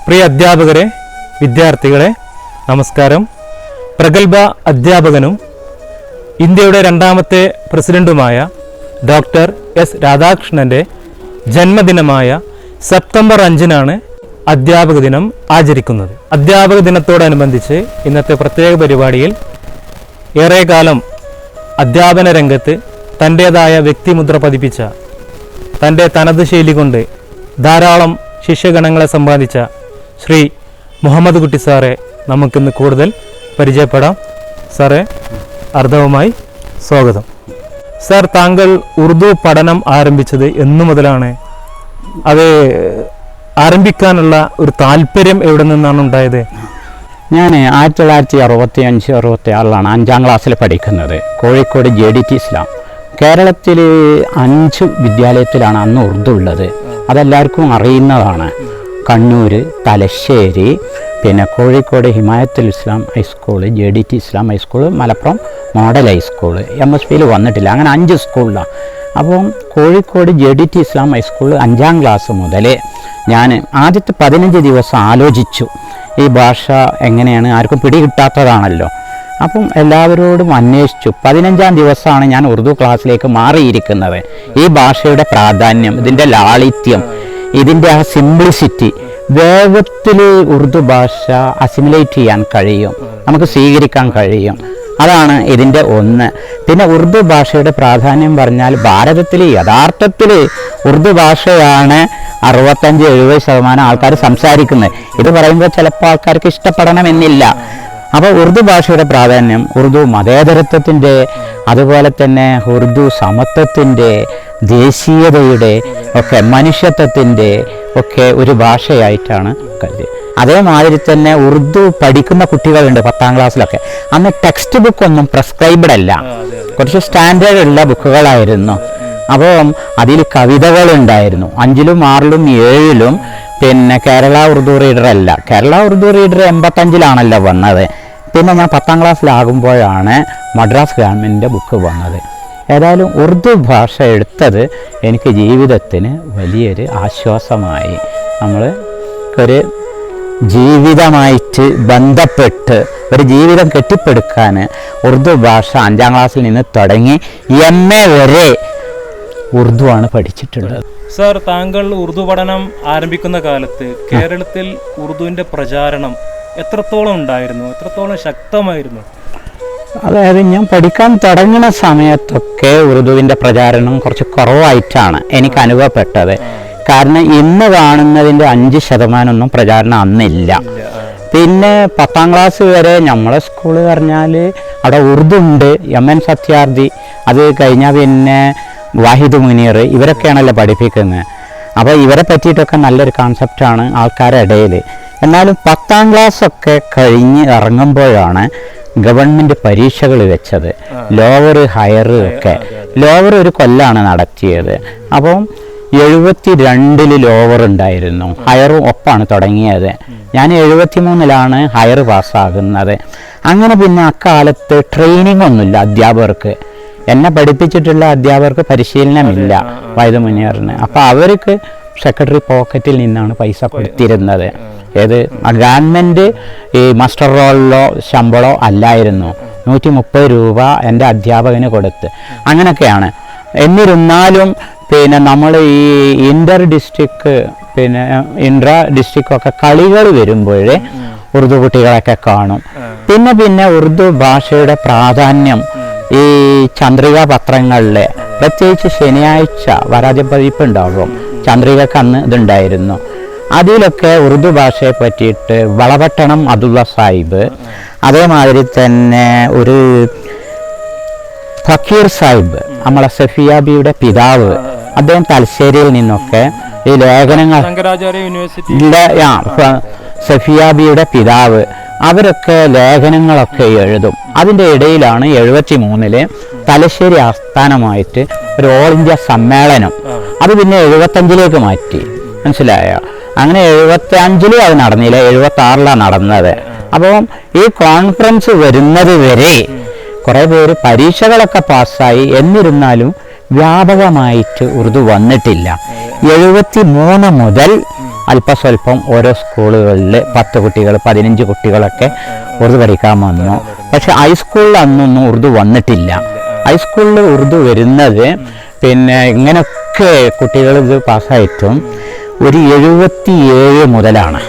പ്രിയ അധ്യാപകരെ, വിദ്യാർത്ഥികളെ, നമസ്കാരം. പ്രഗത്ഭ അധ്യാപകനും ഇന്ത്യയുടെ രണ്ടാമത്തെ പ്രസിഡന്റുമായ ഡോക്ടർ എസ് രാധാകൃഷ്ണൻ്റെ ജന്മദിനമായ സെപ്റ്റംബർ 5-നാണ് അധ്യാപക ദിനം ആചരിക്കുന്നത്. അധ്യാപക ദിനത്തോടനുബന്ധിച്ച് ഇന്നത്തെ പ്രത്യേക പരിപാടിയിൽ ഏറെക്കാലം അധ്യാപന രംഗത്ത് തൻ്റേതായ വ്യക്തിമുദ്ര പതിപ്പിച്ച, തൻ്റെ തനത് ശൈലി കൊണ്ട് ധാരാളം ശിഷ്യഗണങ്ങളെ സമ്പാദിച്ച ശ്രീ മുഹമ്മദ് കുട്ടി സാറെ നമുക്കിന്ന് കൂടുതൽ പരിചയപ്പെടാം. സാറേ, അർദ്ധവുമായി സ്വാഗതം. സാർ, താങ്കൾ ഉറുദു പഠനം ആരംഭിച്ചത് എന്നു മുതലാണ്? അത് ആരംഭിക്കാനുള്ള ഒരു താല്പര്യം എവിടെ നിന്നാണ് ഉണ്ടായത്? ഞാൻ 1965-66 5-ാം ക്ലാസ്സിൽ പഠിക്കുന്നത്. കോഴിക്കോട് JDT ഇസ്ലാം. കേരളത്തിൽ 5 വിദ്യാലയത്തിലാണ് അന്ന് ഉറുദു ഉള്ളത്. അതെല്ലാവർക്കും അറിയുന്നതാണ്. കണ്ണൂർ, തലശ്ശേരി, പിന്നെ കോഴിക്കോട് ഹിമായത്തുൽ ഇസ്ലാം ഹൈസ്കൂൾ, JDT ഇസ്ലാം ഹൈസ്കൂൾ, മലപ്പുറം മോഡൽ ഹൈസ്കൂൾ, MSPയിൽ വന്നിട്ടില്ല. അങ്ങനെ 5 സ്കൂളിലാണ്. അപ്പം കോഴിക്കോട് JDT ഇസ്ലാം ഹൈസ്കൂൾ 5-ാം ക്ലാസ് മുതൽ ഞാൻ ആദ്യത്തെ 15 ദിവസം ആലോചിച്ചു, ഈ ഭാഷ എങ്ങനെയാണ്, ആർക്കും പിടികിട്ടാത്തതാണല്ലോ. അപ്പം എല്ലാവരോടും അന്വേഷിച്ചു. 15-ാം ദിവസമാണ് ഞാൻ ഉറുദു ക്ലാസ്സിലേക്ക് മാറിയിരിക്കുന്നത്. ഈ ഭാഷയുടെ പ്രാധാന്യം, ഇതിൻ്റെ ലാളിത്യം, ഇതിൻ്റെ ആ സിംപ്ലിസിറ്റി, വേഗത്തിൽ ഉറുദു ഭാഷ അസിമുലേറ്റ് ചെയ്യാൻ കഴിയും, നമുക്ക് സ്വീകരിക്കാൻ കഴിയും. അതാണ് ഇതിൻ്റെ ഒന്ന്. പിന്നെ ഉറുദു ഭാഷയുടെ പ്രാധാന്യം പറഞ്ഞാൽ ഭാരതത്തിൽ യഥാർത്ഥത്തിൽ ഉറുദു ഭാഷയാണ് 65-70% ആൾക്കാർ സംസാരിക്കുന്നത്. ഇത് പറയുമ്പോൾ ചിലപ്പോൾ ആൾക്കാർക്ക് ഇഷ്ടപ്പെടണമെന്നില്ല. അപ്പോൾ ഉറുദു ഭാഷയുടെ പ്രാധാന്യം, ഉറുദു മതേതരത്വത്തിൻ്റെ, അതുപോലെ തന്നെ ഉറുദു സമത്വത്തിൻ്റെ, ദേശീയതയുടെ ഒക്കെ, മനുഷ്യത്വത്തിൻ്റെ ഒക്കെ ഒരു ഭാഷയായിട്ടാണ് കരുതി. അതേമാതിരി തന്നെ ഉറുദു പഠിക്കുന്ന കുട്ടികളുണ്ട് 10-ാം ക്ലാസ്സിലൊക്കെ. അന്ന് ടെക്സ്റ്റ് ബുക്കൊന്നും പ്രിസ്ക്രൈബ്ഡ് അല്ല, കുറച്ച് സ്റ്റാൻഡേർഡ് ഉള്ള ബുക്കുകളായിരുന്നു. അപ്പം അതിൽ കവിതകളുണ്ടായിരുന്നു. 5-ലും 6-ലും 7-ലും. പിന്നെ കേരള ഉറുദു റീഡർ അല്ല. കേരള ഉറുദു റീഡർ 85-ലാണല്ലോ വന്നത്. പിന്നെ ഞാൻ 10-ാം ക്ലാസ്സിലാകുമ്പോഴാണ് മദ്രാസ് ഗവൺമെൻറ്റിൻ്റെ ബുക്ക് വന്നത്. ഏതായാലും ഉറുദു ഭാഷ എടുത്തത് എനിക്ക് ജീവിതത്തിന് വലിയൊരു ആശ്വാസമായി. നമ്മൾ ഒരു ജീവിതമായിട്ട് ബന്ധപ്പെട്ട് ഒരു ജീവിതം കെട്ടിപ്പടുക്കാൻ ഉറുദു ഭാഷ 5-ാം ക്ലാസ്സിൽ നിന്ന് തുടങ്ങി MA വരെ ഉറുദു ആണ് പഠിച്ചിട്ടുള്ളത്. സാർ, താങ്കൾ ഉറുദു പഠനം ആരംഭിക്കുന്ന കാലത്ത് കേരളത്തിൽ ഉറുദുവിൻ്റെ പ്രചാരണം എത്രത്തോളം ഉണ്ടായിരുന്നു, എത്രത്തോളം ശക്തമായിരുന്നു? അതായത് ഞാൻ പഠിക്കാൻ തുടങ്ങുന്ന സമയത്തൊക്കെ ഉറുദുവിൻ്റെ പ്രചാരണം കുറച്ച് കുറവായിട്ടാണ് എനിക്ക് അനുഭവപ്പെട്ടത്. കാരണം ഇന്ന് കാണുന്നതിൻ്റെ 5% പ്രചാരണം അന്നില്ല. പിന്നെ 10-ാം ക്ലാസ് വരെ നമ്മളെ സ്കൂൾ പറഞ്ഞാൽ അവിടെ ഉറുദു ഉണ്ട്, MN സത്യാർത്ഥി, അത് കഴിഞ്ഞാൽ പിന്നെ വാഹിദ് മുനീർ, ഇവരൊക്കെയാണല്ലോ പഠിപ്പിക്കുന്നത്. അപ്പോൾ ഇവരെ പറ്റിയിട്ടൊക്കെ നല്ലൊരു കോൺസെപ്റ്റാണ് ആൾക്കാരുടെ ഇടയിൽ. എന്നാലും 10-ാം ക്ലാസ്സൊക്കെ കഴിഞ്ഞ് ഇറങ്ങുമ്പോഴാണ് ഗവൺമെൻറ് പരീക്ഷകൾ വെച്ചത്. ലോവർ, ഹയർ ഒക്കെ. ലോവർ ഒരു കൊല്ലാണ് നടത്തിയത്. അപ്പം 72-ൽ ലോവർ ഉണ്ടായിരുന്നു, ഹയറും ഒപ്പാണ് തുടങ്ങിയത്. ഞാൻ 73-ലാണ് ഹയർ പാസ്സാകുന്നത്. അങ്ങനെ പിന്നെ അക്കാലത്ത് ട്രെയിനിങ് ഒന്നുമില്ല അധ്യാപകർക്ക്. എന്നെ പഠിപ്പിച്ചിട്ടുള്ള അധ്യാപകർക്ക് പരിശീലനമില്ല വൈദ്യ മുനിയറിന്. അപ്പോൾ അവർക്ക് സെക്രട്ടറി പോക്കറ്റിൽ നിന്നാണ് പൈസ കൊടുത്തിരുന്നത്. ഏത് ഗവൺമെൻറ് ഈ മാസ്റ്റർ റോളിലോ ശമ്പളമോ അല്ലായിരുന്നു. 130 രൂപ എൻ്റെ അധ്യാപകന് കൊടുത്ത്. അങ്ങനെയൊക്കെയാണ്. എന്നിരുന്നാലും പിന്നെ നമ്മൾ ഈ ഇൻ്റർ ഡിസ്ട്രിക്ട്, പിന്നെ ഇൻട്രാ ഡിസ്ട്രിക്റ്റൊക്കെ കളികൾ വരുമ്പോൾ ഉറുദു കുട്ടികളൊക്കെ കാണും. പിന്നെ ഉറുദു ഭാഷയുടെ പ്രാധാന്യം ഈ ചന്ദ്രിക പത്രങ്ങളിൽ, പ്രത്യേകിച്ച് ശനിയാഴ്ച വരാതിപ്പതിപ്പ് ഉണ്ടാകും. ചന്ദ്രികക്ക് അന്ന് ഇതുണ്ടായിരുന്നു. അതിലൊക്കെ ഉറുദു ഭാഷയെ പറ്റിയിട്ട് വളപട്ടണം അബ്ദുള്ള സാഹിബ്, അതേമാതിരി തന്നെ ഒരു ഫക്കീർ സാഹിബ്, നമ്മളെ സഫിയാബിയുടെ പിതാവ്, അദ്ദേഹം തലശ്ശേരിയിൽ നിന്നൊക്കെ ഈ ലേഖനങ്ങൾ, സഫിയാബിയുടെ പിതാവ്, അവരൊക്കെ ലേഖനങ്ങളൊക്കെ എഴുതും. അതിൻ്റെ ഇടയിലാണ് 73-ല് തലശ്ശേരി ആസ്ഥാനമായിട്ട് ഒരു ഓൾ ഇന്ത്യ സമ്മേളനം, അത് പിന്നെ 75-ലേക്ക് മാറ്റി. മനസ്സിലായോ? അങ്ങനെ 75-ലും അത് നടന്നില്ല, 76-ലാണ് നടന്നത്. അപ്പം ഈ കോൺഫറൻസ് വരുന്നത് വരെ കുറേ പേര് പരീക്ഷകളൊക്കെ പാസ്സായി. എന്നിരുന്നാലും വ്യാപകമായിട്ട് ഉറുദു വന്നിട്ടില്ല. 73 മുതൽ അല്പസ്വല്പം ഓരോ സ്കൂളുകളിൽ 10 കുട്ടികൾ 15 കുട്ടികളൊക്കെ ഉറുദു പഠിക്കാൻ വന്നു. പക്ഷെ ഹൈസ്കൂളിൽ അന്നൊന്നും ഉറുദു വന്നിട്ടില്ല. ഹൈസ്കൂളിൽ ഉറുദു വരുന്നത് പിന്നെ ഇങ്ങനെയൊക്കെ കുട്ടികൾ ഇത് പാസ്സായിട്ടും ഒരു 77 മുതലാണ്.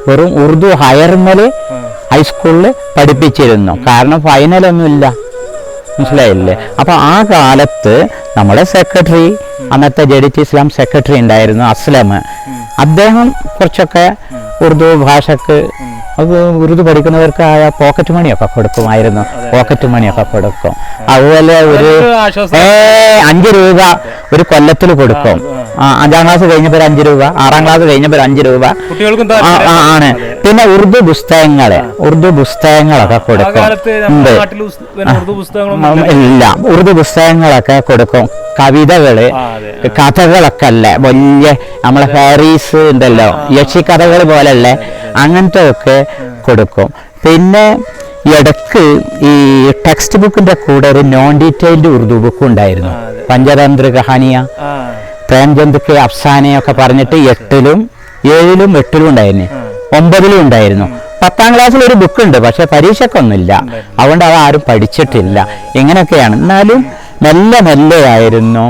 വെറും ഉറുദു ഹയർമൽ ഹൈസ്കൂളിൽ പഠിപ്പിച്ചിരുന്നു. കാരണം ഫൈനലൊന്നുമില്ല, മനസ്സിലായില്ലേ? അപ്പോൾ ആ കാലത്ത് നമ്മുടെ സെക്രട്ടറി, അന്നത്തെ JDT ഇസ്ലാം സെക്രട്ടറി ഉണ്ടായിരുന്നു അസ്ലം, അദ്ദേഹം കുറച്ചൊക്കെ ഉറുദു ഭാഷക്ക് അത് ഉറുദു പഠിക്കുന്നവർക്ക് പോക്കറ്റ് മണിയൊക്കെ കൊടുക്കുമായിരുന്നു. പോക്കറ്റ് മണിയൊക്കെ കൊടുക്കും. അതുപോലെ ഒരു 5 രൂപ ഒരു കൊല്ലത്തിൽ കൊടുക്കും. 5ാം ക്ലാസ് കഴിഞ്ഞപ്പോൾ 5 രൂപ, 6ാം ക്ലാസ് കഴിഞ്ഞപ്പോൾ 5 രൂപ ആണ്. പിന്നെ ഉറുദു പുസ്തകങ്ങളൊക്കെ കൊടുക്കും. ഇല്ല, ഉറുദു പുസ്തകങ്ങളൊക്കെ കൊടുക്കും. കവിതകള്, കഥകളൊക്കെ അല്ലേ, വലിയ നമ്മളെ ഹാരീസ് ഉണ്ടല്ലോ, യക്ഷിക്കഥകൾ പോലല്ലേ, അങ്ങനത്തെ ഒക്കെ കൊടുക്കും. പിന്നെ ഇടക്ക് ഈ ടെക്സ്റ്റ് ബുക്കിന്റെ കൂടെ ഒരു നോൺ ഡീറ്റെയിൽഡ് ഉറുദു ബുക്ക് ഉണ്ടായിരുന്നു. പഞ്ചതന്ത്ര കഹാനിയ, പ്രേംചന്ദ് കെ അഫ്സാനയൊക്കെ പറഞ്ഞിട്ട് 8ലും 7ലും 8ലും ഉണ്ടായിരുന്നു, 9ലും ഉണ്ടായിരുന്നു. 10ാം ക്ലാസ്സിൽ ഒരു ബുക്ക് ഉണ്ട്, പക്ഷെ പരീക്ഷക്കൊന്നുമില്ല, അതുകൊണ്ട് അത് ആരും പഠിച്ചിട്ടില്ല. ഇങ്ങനെയൊക്കെയാണ്. എന്നാലും മെല്ലെ ആയിരുന്നു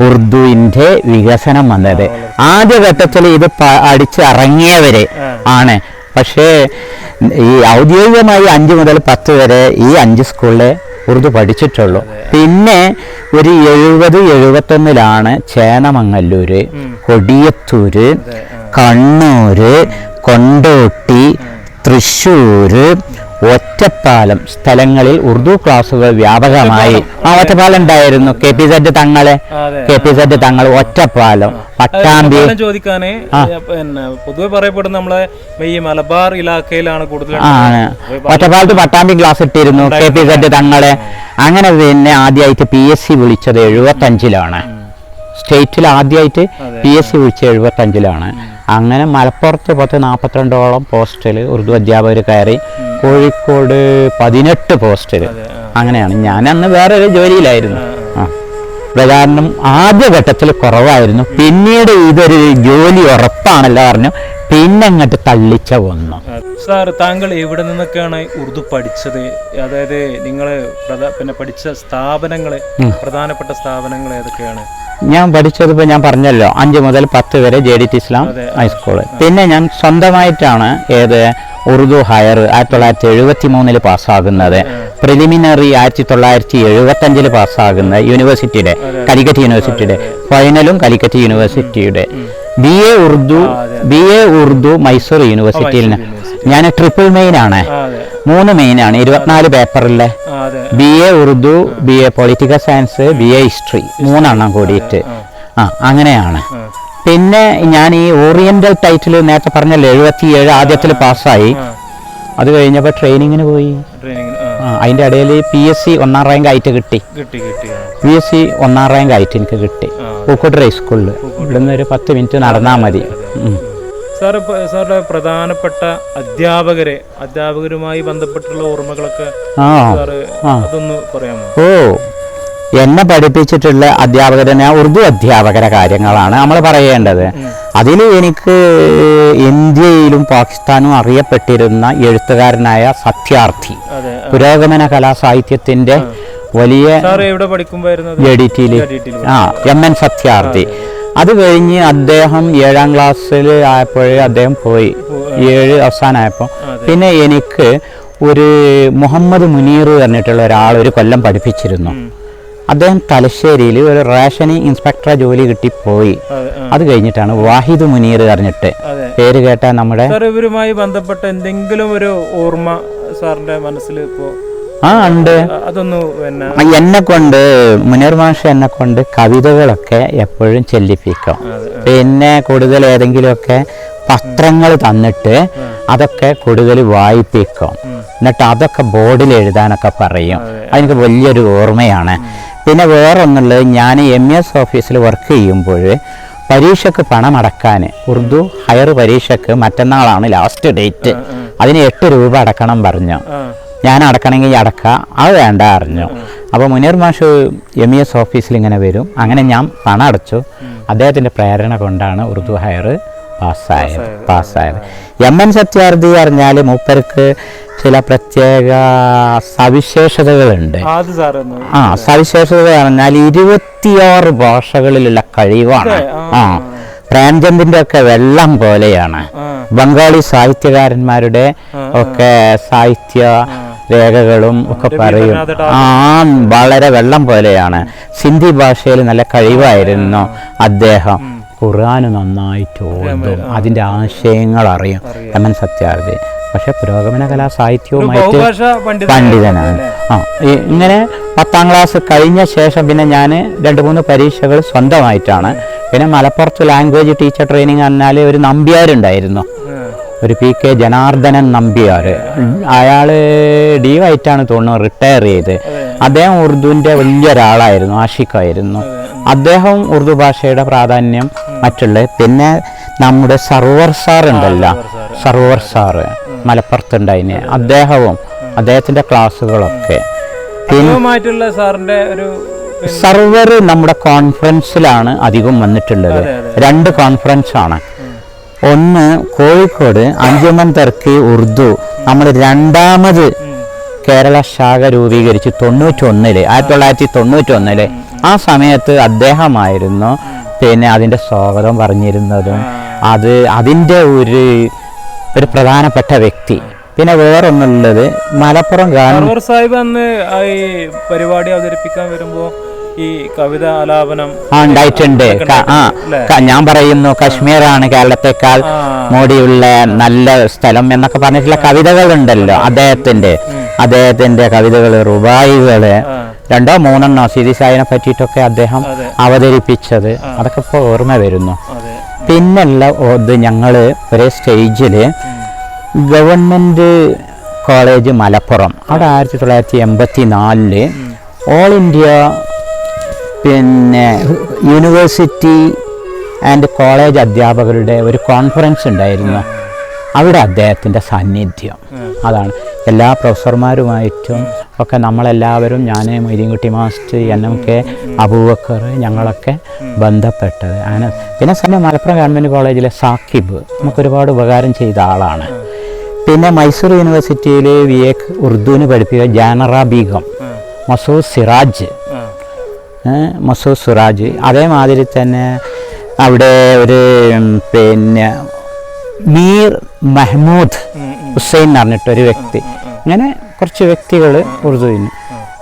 ഉറുദുവിന്റെ വികസനം വന്നത്. ആദ്യഘട്ടത്തിൽ ഇത് അടിച്ചിറങ്ങിയവരെ ആണ്. പക്ഷേ ഈ ഔദ്യോഗികമായി 5 മുതൽ 10 വരെ ഈ 5 സ്കൂളിലെ ഉറുദു പഠിച്ചിട്ടുള്ളൂ. പിന്നെ ഒരു 70-71 ചേന്നമംഗല്ലൂര്, കൊടിയത്തൂര്, കണ്ണൂര്, കൊണ്ടോട്ടി, തൃശ്ശൂര്, ഒറ്റപ്പാലം സ്ഥലങ്ങളിൽ ഉറുദു ക്ലാസുകൾ വ്യാപകമായി. ഒറ്റപ്പാലം ഉണ്ടായിരുന്നു. KPZ തങ്ങൾ, ഒറ്റപ്പാലം, പട്ടാമ്പി. ചോദിക്കാനേ പൊതുവെ പറയപ്പെടുന്ന നമ്മളെ ഈ മലബാർ ഇലാക്കയിലാണ് കൂടുതൽ. ഒറ്റപ്പാലത്ത് പട്ടാമ്പി ക്ലാസ് ഇട്ടിരുന്നു KPZ തങ്ങളെ. അങ്ങനെ പിന്നെ ആദ്യമായിട്ട് PSC വിളിച്ചത് 75ലാണ്. സ്റ്റേറ്റിൽ ആദ്യമായിട്ട് PSC വിളിച്ചത് 75ലാണ്. അങ്ങനെ മലപ്പുറത്ത് 42ഓളം പോസ്റ്റിൽ ഉറുദു അധ്യാപകർ കയറി. കോഴിക്കോട് 18 പോസ്റ്റിൽ. അങ്ങനെയാണ്. ഞാൻ അന്ന് വേറൊരു ജോലിയിലായിരുന്നു. പ്രചാരണം ആദ്യഘട്ടത്തിൽ കുറവായിരുന്നു. പിന്നീട് ഇതൊരു ജോലി ഉറപ്പാണല്ലോ പറഞ്ഞു, പിന്നെ അങ്ങോട്ട് തള്ളിച്ച വന്നു. സാർ, താങ്കൾ എവിടെ നിന്നൊക്കെയാണ് ഉറുദു പഠിച്ചത്? അതായത് നിങ്ങൾ പിന്നെ പഠിച്ച സ്ഥാപനങ്ങൾ, പ്രധാനപ്പെട്ട സ്ഥാപനങ്ങൾ ഏതൊക്കെയാണ്? ഞാൻ പഠിച്ചത് ഇപ്പോൾ ഞാൻ പറഞ്ഞല്ലോ, 5 മുതൽ 10 വരെ JDT ഇസ്ലാം ഹൈസ്കൂള്. പിന്നെ ഞാൻ സ്വന്തമായിട്ടാണ് ഉറുദു ഹയർ 1973 പാസ്സാകുന്നത്. പ്രിലിമിനറി 1975 പാസ്സാകുന്ന യൂണിവേഴ്സിറ്റിയുടെ, കാലിക്കറ്റ് യൂണിവേഴ്സിറ്റിയുടെ. ഫൈനലും കാലിക്കറ്റ് യൂണിവേഴ്സിറ്റിയുടെ. BA ഉറുദു മൈസൂർ യൂണിവേഴ്സിറ്റിയിൽ. ഞാൻ ട്രിപ്പിൾ മെയിൻ ആണ്, 3 മെയിനാണ്, 24 പേപ്പറിലെ. BA Urdu, BA political science, BA history, 3 കൂടിയിട്ട്. അങ്ങനെയാണ്. പിന്നെ ഞാൻ ഈ ഓറിയന്റൽ ടൈറ്റിൽ നേരത്തെ പറഞ്ഞല്ലോ 77 ആദ്യത്തിൽ പാസ്സായി. അത് കഴിഞ്ഞപ്പോൾ ട്രെയിനിങ്ങിന് പോയി. അതിൻ്റെ ഇടയിൽ PSC 1ാം റാങ്ക് ആയിട്ട് കിട്ടി. PSC 1ാം റാങ്ക് ആയിട്ട് എനിക്ക് കിട്ടി. പൂക്കോട്ടൂർ ഹൈസ്കൂളിൽ. ഇവിടുന്ന് ഒരു 10 മിനിറ്റ് നടന്നാൽ മതി. സാറുടെ പ്രധാനപ്പെട്ട അധ്യാപകരുമായി ബന്ധപ്പെട്ടുള്ള ഓർമ്മകളൊക്കെ അതൊന്ന് പറയാമോ? എന്നെ പഠിപ്പിച്ചിട്ടുള്ള അധ്യാപകരെ, ഉറുദു അധ്യാപകരെ കാര്യങ്ങളാണ് നമ്മൾ പറയേണ്ടത്. അതിൽ എനിക്ക് ഇന്ത്യയിലും പാകിസ്ഥാനും അറിയപ്പെട്ടിരുന്ന എഴുത്തുകാരനായ സത്യാർത്ഥി, പുരോഗമന കലാസാഹിത്യത്തിന്റെ വലിയ JDTയിൽ MN സത്യാർത്ഥി. അത് കഴിഞ്ഞ് അദ്ദേഹം 7ാം ക്ലാസ്സിൽ ആയപ്പോഴേ അദ്ദേഹം പോയി, 7 അവസാനമായപ്പോൾ. പിന്നെ എനിക്ക് ഒരു മുഹമ്മദ് മുനീർ പറഞ്ഞിട്ടുള്ള ഒരാൾ ഒരു കൊല്ലം പഠിപ്പിച്ചിരുന്നു. അദ്ദേഹം തലശ്ശേരിയിൽ ഒരു റേഷനിങ് ഇൻസ്പെക്ടറെ ജോലി കിട്ടിപ്പോയി. അത് കഴിഞ്ഞിട്ടാണ് വാഹിദ് മുനീർ പറഞ്ഞിട്ട് പേര് കേട്ട നമ്മുടെ. ഇവരുമായി ബന്ധപ്പെട്ട എന്തെങ്കിലും ഒരു ഓർമ്മ സാറിന്റെ മനസ്സിൽ ഇപ്പോ? ഉണ്ട്. മുനീർ മാഷ് എന്നെ കൊണ്ട് കവിതകളൊക്കെ എപ്പോഴും ചെല്ലിപ്പിക്കും. പിന്നെ കൂടുതൽ ഏതെങ്കിലുമൊക്കെ പത്രങ്ങൾ തന്നിട്ട് അതൊക്കെ കൂടുതൽ വായിപ്പിക്കും. എന്നിട്ട് അതൊക്കെ ബോർഡിൽ എഴുതാനൊക്കെ പറയും. അതെനിക്ക് വലിയൊരു ഓർമ്മയാണ്. പിന്നെ വേറൊന്നുള്ളത്, ഞാൻ MES ഓഫീസിൽ വർക്ക് ചെയ്യുമ്പോൾ പരീക്ഷയ്ക്ക് പണമടക്കാൻ, ഉറുദു ഹയർ പരീക്ഷയ്ക്ക് മറ്റന്നാളാണ് ലാസ്റ്റ് ഡേറ്റ്, അതിന് 8 രൂപ അടക്കണം പറഞ്ഞു. ഞാൻ അടക്കണമെങ്കിൽ അടക്കാം, അത് വേണ്ട അറിഞ്ഞു. അപ്പോൾ മുനീർ മാഷ് MES ഓഫീസിൽ ഇങ്ങനെ വരും. അങ്ങനെ ഞാൻ പണം അടച്ചു. അദ്ദേഹത്തിൻ്റെ പ്രേരണ കൊണ്ടാണ് ഉറുദു ഹയർ പാസ്സായത്. MN സത്യാർത്ഥി പറഞ്ഞാൽ മൂപ്പർക്ക് ചില പ്രത്യേക സവിശേഷതകളുണ്ട്. സവിശേഷത പറഞ്ഞാൽ 26 ഭാഷകളിലുള്ള കഴിവാണ്. പ്രേംചന്ദിന്റെ ഒക്കെ വെള്ളം പോലെയാണ്. ബംഗാളി സാഹിത്യകാരന്മാരുടെ ഒക്കെ സാഹിത്യ രേഖകളും ഒക്കെ പറയും. വളരെ വെള്ളം പോലെയാണ്. സിന്ധി ഭാഷയിൽ നല്ല കഴിവായിരുന്നു അദ്ദേഹം. ഖുർആൻ നന്നായിട്ട് ഓതും, അതിൻ്റെ ആശയങ്ങൾ അറിയും MN സത്യാർത്ഥി. പക്ഷെ പുരോഗമന കലാ സാഹിത്യവുമായിട്ട് പണ്ഡിതനാണ്. ഇങ്ങനെ 10ാം ക്ലാസ് കഴിഞ്ഞ ശേഷം പിന്നെ ഞാൻ 2-3 പരീക്ഷകൾ സ്വന്തമായിട്ടാണ്. പിന്നെ മലപ്പുറത്ത് ലാംഗ്വേജ് ടീച്ചർ ട്രെയിനിങ് പറഞ്ഞാൽ ഒരു നമ്പ്യാരുണ്ടായിരുന്നു, ഒരു PK ജനാർദ്ദനൻ നമ്പ്യാർ. അയാൾ ഡീവായിട്ടാണ് തോന്നുന്നു റിട്ടയർ ചെയ്ത്. അദ്ദേഹം ഉറുദുവിൻ്റെ വലിയൊരാളായിരുന്നു, ആഷിഖായിരുന്നു. അദ്ദേഹം ഉറുദു ഭാഷയുടെ പ്രാധാന്യം മറ്റുള്ളത്. പിന്നെ നമ്മുടെ സർവർ സാർ ഉണ്ടല്ലോ, സർവർ സാറ് മലപ്പുറത്തുണ്ടായിന്, അദ്ദേഹവും അദ്ദേഹത്തിൻ്റെ ക്ലാസ്സുകളൊക്കെ. സർവർ നമ്മുടെ കോൺഫറൻസിലാണ് അധികം വന്നിട്ടുള്ളത്. 2 കോൺഫറൻസാണ്. ഒന്ന് കോഴിക്കോട് അഞ്ചുമൻ തർക്കി ഉറുദു നമ്മൾ 2ാമത് കേരള ശാഖ രൂപീകരിച്ച് 1991 ആ സമയത്ത് അദ്ദേഹമായിരുന്നു പിന്നെ അതിൻ്റെ സ്വാഗതം പറഞ്ഞിരുന്നതും. അതിൻ്റെ ഒരു പ്രധാനപ്പെട്ട വ്യക്തി. പിന്നെ വേറൊന്നുള്ളത് മലപ്പുറം ഗവർണർ സാഹിബ് അന്ന് ഈ പരിപാടി അവതരിപ്പിക്കാൻ വരുമ്പോൾ ഈ കവിത ആലാപനം ഉണ്ടായിട്ടുണ്ട്. ഞാൻ പറയുന്നു കശ്മീറാണ് കേരളത്തെക്കാൾ മോടിയുള്ള നല്ല സ്ഥലം എന്നൊക്കെ പറഞ്ഞിട്ടുള്ള കവിതകളുണ്ടല്ലോ അദ്ദേഹത്തിന്റെ കവിതകള്, റുബായികള് 2-3 സിദി സായിനെ പറ്റിയിട്ടൊക്കെ അദ്ദേഹം അവതരിപ്പിച്ചത് അതൊക്കെ ഇപ്പോൾ ഓർമ്മ വരുന്നു. പിന്നല്ല ഞങ്ങള് ഒരേ സ്റ്റേജില് ഗവൺമെന്റ് കോളേജ് മലപ്പുറം അവിടെ 1984 ഓൾ ഇന്ത്യ പിന്നെ യൂണിവേഴ്സിറ്റി ആൻഡ് കോളേജ് അധ്യാപകരുടെ ഒരു കോൺഫറൻസ് ഉണ്ടായിരുന്നു. അവിടെ അദ്ദേഹത്തിൻ്റെ സാന്നിധ്യം അതാണ്. എല്ലാ പ്രൊഫസർമാരുമായിട്ടും ഒക്കെ നമ്മളെല്ലാവരും, ഞാൻ മൊയ്തീൻകുട്ടി മാസ്റ്റർ, NMK അബൂബക്കർ, ഞങ്ങളൊക്കെ ബന്ധപ്പെട്ടത് അങ്ങനെ. പിന്നെ സമയം മലപ്പുറം ഗവൺമെൻറ് കോളേജിലെ സാക്കിബ് നമുക്കൊരുപാട് ഉപകാരം ചെയ്ത ആളാണ്. പിന്നെ മൈസൂർ യൂണിവേഴ്സിറ്റിയിൽ വിവേക് ഉറുദുവിന് പഠിപ്പിക്കുക ജാനറ ബീഗം, മസൂദ് സിറാജ്. അതേമാതിരി തന്നെ അവിടെ ഒരു പിന്നെ മീർ മഹ്മൂദ് ഹുസൈൻ എന്ന് പറഞ്ഞിട്ടൊരു വ്യക്തി. ഇങ്ങനെ കുറച്ച് വ്യക്തികൾ ഉറുദുവിന്.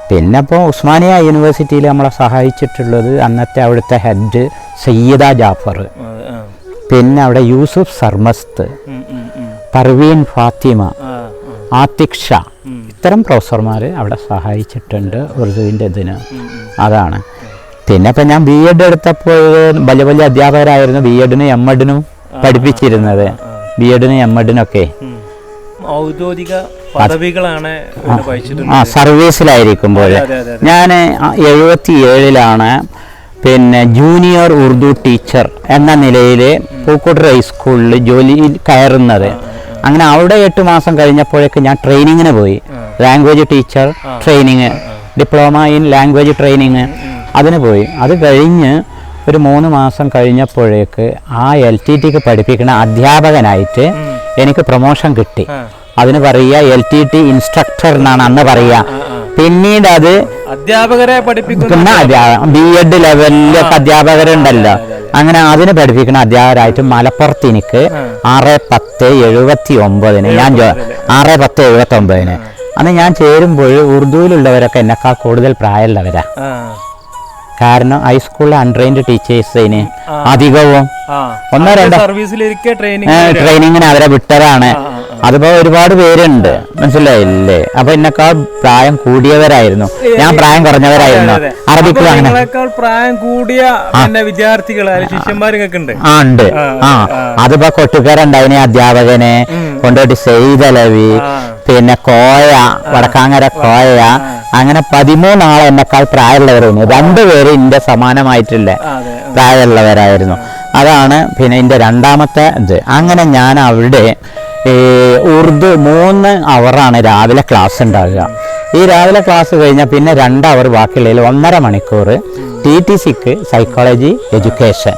പിന്നെ ഇപ്പോൾ ഉസ്മാനിയ യൂണിവേഴ്സിറ്റിയിൽ നമ്മളെ സഹായിച്ചിട്ടുള്ളത് അന്നത്തെ അവിടുത്തെ ഹെഡ് സയ്യിദ ജാഫർ, പിന്നെ അവിടെ യൂസുഫ് സർമസ്ത്, പർവീൻ ഫാത്തിമ, ആതിഖ് ഷാ, ഇത്തരം പ്രൊഫസർമാർ അവിടെ സഹായിച്ചിട്ടുണ്ട് ഉറുദുവിൻ്റെ ഇതിന്. അതാണ്. പിന്നെ ഇപ്പം ഞാൻ B.Ed എടുത്തപ്പോൾ വലിയ വലിയ അധ്യാപകരായിരുന്നു B.Ed-നും M.Ed-നും പഠിപ്പിച്ചിരുന്നത്. B.Ed-നും M.Ed-നൊക്കെ ഔദ്യോഗിക പദവികളാണ് സർവീസിലായിരിക്കുമ്പോൾ. ഞാൻ 77-ലാണ് പിന്നെ ജൂനിയർ ഉറുദു ടീച്ചർ എന്ന നിലയിൽ പൂക്കോട്ടൂർ ഹൈസ്കൂളിൽ ജോലിയിൽ കയറുന്നത്. അങ്ങനെ അവിടെ 8 മാസം കഴിഞ്ഞപ്പോഴേക്ക് ഞാൻ ട്രെയിനിങ്ങിന് പോയി. Language teacher training, diploma in language training, അതിന് പോയി. അത് കഴിഞ്ഞ് ഒരു 3 മാസം കഴിഞ്ഞപ്പോഴേക്ക് ആ LTTക്ക് പഠിപ്പിക്കുന്ന അധ്യാപകനായിട്ട് എനിക്ക് പ്രൊമോഷൻ കിട്ടി. അതിന് പറയുക LTT ഇൻസ്ട്രക്ടർ എന്നാണ് അന്ന് പറയുക. പിന്നീട് അത് അധ്യാപകരെ പഠിപ്പിക്കുന്ന B.Ed ലെവലിലൊക്കെ അധ്യാപകരുണ്ടല്ലോ, അങ്ങനെ അതിന് പഠിപ്പിക്കുന്ന അധ്യാപകരായിട്ട് മലപ്പുറത്ത് എനിക്ക് 6/10/79 ഞാൻ 6/10/79 അന്ന് ഞാൻ ചേരുമ്പോൾ ഉറുദുവിലുള്ളവരൊക്കെ എന്നെക്കാൾ കൂടുതൽ പ്രായമുള്ളവരാ. കാരണം ഹൈസ്കൂളിലെ അൺട്രെയിൻഡ് ടീച്ചേഴ്സിന് അധികവും 1-2 ട്രെയിനിങ്ങിന് അവരെ വിട്ടതാണ്. അതിപ്പോ ഒരുപാട് പേരുണ്ട്, മനസ്സിലായില്ലേ? അപ്പൊ എന്നെക്കാൾ പ്രായം കൂടിയവരായിരുന്നു, ഞാൻ പ്രായം കുറഞ്ഞവരായിരുന്നു. അറബിക്ക് പ്രായം കൂടിയ വിദ്യാർത്ഥികൾ ശിഷ്യന്മാരൊക്കെ ഉണ്ട്. അതിപ്പോ കൊട്ടുകാരുണ്ടായിന് അധ്യാപകനെ കൊണ്ടുപോയിട്ട് സെയ്ദലവി, പിന്നെ കോയ, വടക്കാങ്ങര കോയ, അങ്ങനെ 13 ആളെ എന്നെക്കാൾ പ്രായമുള്ളവരായിരുന്നു. 2 പേര് ഇതിന്റെ സമാനമായിട്ടുള്ള പ്രായമുള്ളവരായിരുന്നു. അതാണ് പിന്നെ ഇതിന്റെ 2ാമത്തെ ഇത്. അങ്ങനെ ഞാൻ അവിടെ ഉറുദു 3 അവറാണ് രാവിലെ ക്ലാസ് ഉണ്ടാകുക. ഈ രാവിലെ ക്ലാസ് കഴിഞ്ഞാൽ പിന്നെ 2 അവർ ബാക്കിയുള്ളതിൽ 1.5 മണിക്കൂർ TTCക്ക് സൈക്കോളജി എഡ്യൂക്കേഷൻ.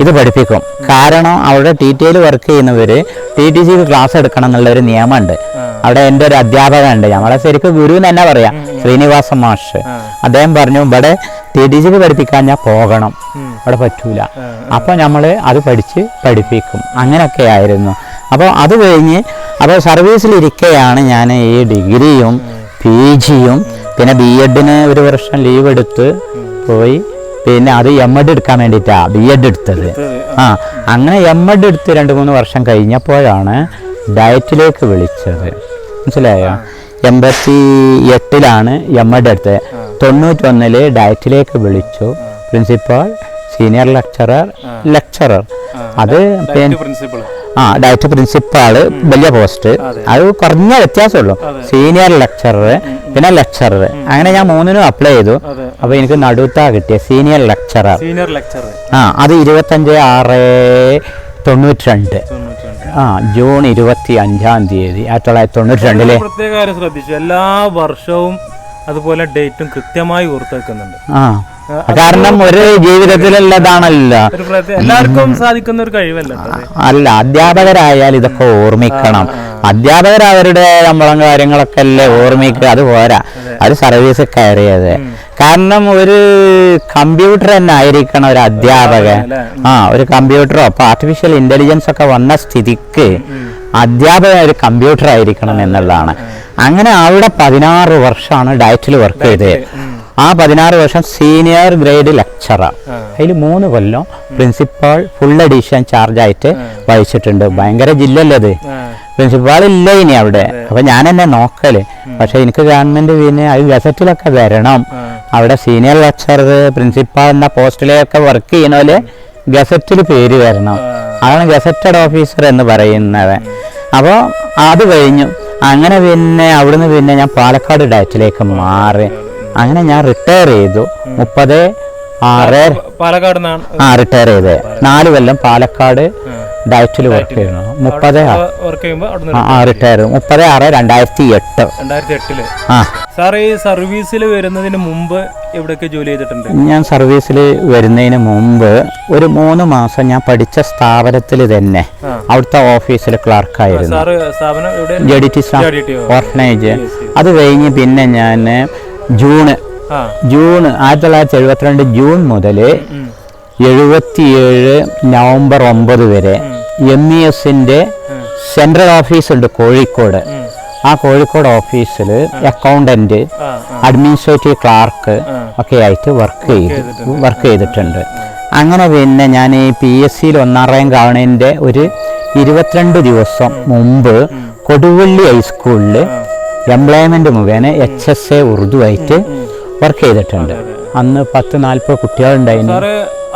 ഇത് പഠിപ്പിക്കും. കാരണം അവിടെ TTL വർക്ക് ചെയ്യുന്നവർ TTC ക്ലാസ് എടുക്കണം എന്നുള്ള ഒരു നിയമമുണ്ട്. അവിടെ എൻ്റെ ഒരു അധ്യാപകൻ ഉണ്ട്, ഞങ്ങളെ ശരിക്കും ഗുരു എന്ന് തന്നെ പറയാം, ശ്രീനിവാസ മാഷ്. അദ്ദേഹം പറഞ്ഞു ഇവിടെ TTC പഠിപ്പിക്കാൻ ഞാൻ പോകണം, അവിടെ പറ്റൂല. അപ്പോൾ നമ്മൾ അത് പഠിപ്പിക്കും. അങ്ങനെയൊക്കെ ആയിരുന്നു. അപ്പോൾ അത് കഴിഞ്ഞ് അപ്പോൾ സർവീസിലിരിക്കെയാണ് ഞാൻ ഈ ഡിഗ്രിയും PGയും പിന്നെ B.Edന് ഒരു വർഷം ലീവ് എടുത്ത് പോയി. പിന്നെ അത് M.Ed എടുക്കാൻ വേണ്ടിയിട്ടാണ് B.Ed എടുത്തത്. അങ്ങനെ M.Ed എടുത്ത് 2-3 വർഷം കഴിഞ്ഞപ്പോഴാണ് ഡയറ്റിലേക്ക് വിളിച്ചത്. മനസ്സിലായോ? 88-ലാണ് M.Ed എടുത്തത്. 91-ല് ഡയറ്റിലേക്ക് വിളിച്ചു. Principal, senior lecturer. അത് ഡയറ്റ് പ്രിൻസിപ്പാള് വലിയ പോസ്റ്റ്, അത് കുറഞ്ഞ വ്യത്യാസമുള്ളൂ. സീനിയർ ലെക്ചറർ പിന്നെ ലെക്ചറർ, അങ്ങനെ ഞാൻ 3നും അപ്ലൈ ചെയ്തു. അപ്പൊ എനിക്ക് നടുത്താ കിട്ടിയ സീനിയർ ലെക്ചറർ. അത് 25/6/92 ജൂൺ 25-ാം തീയതി 1992. പ്രത്യേക കാര്യം ശ്രദ്ധിച്ചു, എല്ലാ വർഷവും അതുപോലെ ഡേറ്റും കൃത്യമായി ഓർത്തെക്കുന്നുണ്ട്. കാരണം ഒരു ജീവിതത്തിലുള്ളതാണല്ലോ, എല്ലാവർക്കും സാധിക്കുന്ന ഒരു കഴിവല്ല. അല്ല, അധ്യാപകരായാൽ ഇതൊക്കെ ഓർമ്മിക്കണം. അധ്യാപകർ അവരുടെ ശമ്പളം കാര്യങ്ങളൊക്കെ അല്ലേ ഓർമ്മിക്കുക, അത് പോരാ. അത് സർവീസ് കയറിയത്. കാരണം ഒരു കമ്പ്യൂട്ടർ തന്നെ ആയിരിക്കണം ഒരു അധ്യാപകൻ. ഒരു കമ്പ്യൂട്ടറോ ഇപ്പൊ ആർട്ടിഫിഷ്യൽ ഇന്റലിജൻസ് ഒക്കെ വന്ന സ്ഥിതിക്ക് അധ്യാപകൻ ഒരു കമ്പ്യൂട്ടർ ആയിരിക്കണം എന്നുള്ളതാണ്. അങ്ങനെ അവിടെ 16 വർഷമാണ് ഡയറ്റിൽ വർക്ക് ചെയ്തത്. ആ 16 വർഷം സീനിയർ ഗ്രേഡ് ലെക്ചറർ, അതിൽ 3 കൊല്ലം പ്രിൻസിപ്പാൾ ഫുൾ എഡീഷൻ ചാർജായിട്ട് വഹിച്ചിട്ടുണ്ട്. ഭയങ്കര ജില്ലല്ലത്, പ്രിൻസിപ്പാൾ ഇല്ല ഇനി അവിടെ. അപ്പൊ ഞാൻ എന്നെ നോക്കല്. പക്ഷെ എനിക്ക് ഗവൺമെന്റ് പിന്നെ അത് ഗസറ്റിലൊക്കെ വരണം. അവിടെ സീനിയർ ലെക്ചറർ പ്രിൻസിപ്പാൾ എന്ന പോസ്റ്റിലൊക്കെ വർക്ക് ചെയ്യുന്നപോലെ ഗസറ്റിൽ പേര് വരണം. അതാണ് ഗസറ്റഡ് ഓഫീസർ എന്ന് പറയുന്നത്. അപ്പോൾ അത് കഴിഞ്ഞു. അങ്ങനെ പിന്നെ അവിടുന്ന് പിന്നെ ഞാൻ പാലക്കാട് ഡയറ്റിലേക്ക് മാറി. അങ്ങനെ ഞാൻ റിട്ടയർ ചെയ്തു. 30/6 പാലക്കാട് റിട്ടയർ ചെയ്ത് 4 കൊല്ലം പാലക്കാട് ഡയറ്റിൽ വർക്ക് ചെയ്യുന്നു. 30/6 റിട്ടയർ 30/6/2008. സാർ ഈ സർവീസിൽ വരുന്നതിന് മുമ്പ് എവിടെയൊക്കെ ജോലി ചെയ്തിട്ടുണ്ട്? ഞാൻ സർവീസിൽ വരുന്നതിന് മുമ്പ് ഒരു 3 മാസം ഞാൻ പഠിച്ച സ്ഥാപനത്തിൽ തന്നെ അവിടുത്തെ ഓഫീസിൽ ക്ലാർക്കായിരുന്നു. JDT orphanage. അത് കഴിഞ്ഞ് പിന്നെ ഞാൻ ജൂൺ 1972 ജൂൺ മുതൽ 77 നവംബർ 9 വരെ MESന്റെ സെൻട്രൽ ഓഫീസ് ഉണ്ട് കോഴിക്കോട്. ആ കോഴിക്കോട് ഓഫീസിൽ അക്കൗണ്ടന്റ്, അഡ്മിനിസ്ട്രേറ്റീവ് ക്ലാർക്ക് ഒക്കെ ആയിട്ട് വർക്ക് ചെയ്തിട്ടുണ്ട്. അങ്ങനെ പിന്നെ ഞാൻ ഈ PSCയിൽ 1ാം റാങ്ക് ആവണതിൻ്റെ ഒരു 22 ദിവസം മുമ്പ് കൊടുവള്ളി ഹൈസ്കൂളിൽ എംപ്ലോയ്മെന്റ് മുഖേന HSA ഉറുദു ആയിട്ട് വർക്ക് ചെയ്തിട്ടുണ്ട്. അന്ന് 10-40 കുട്ടികളുണ്ടായിരുന്നു.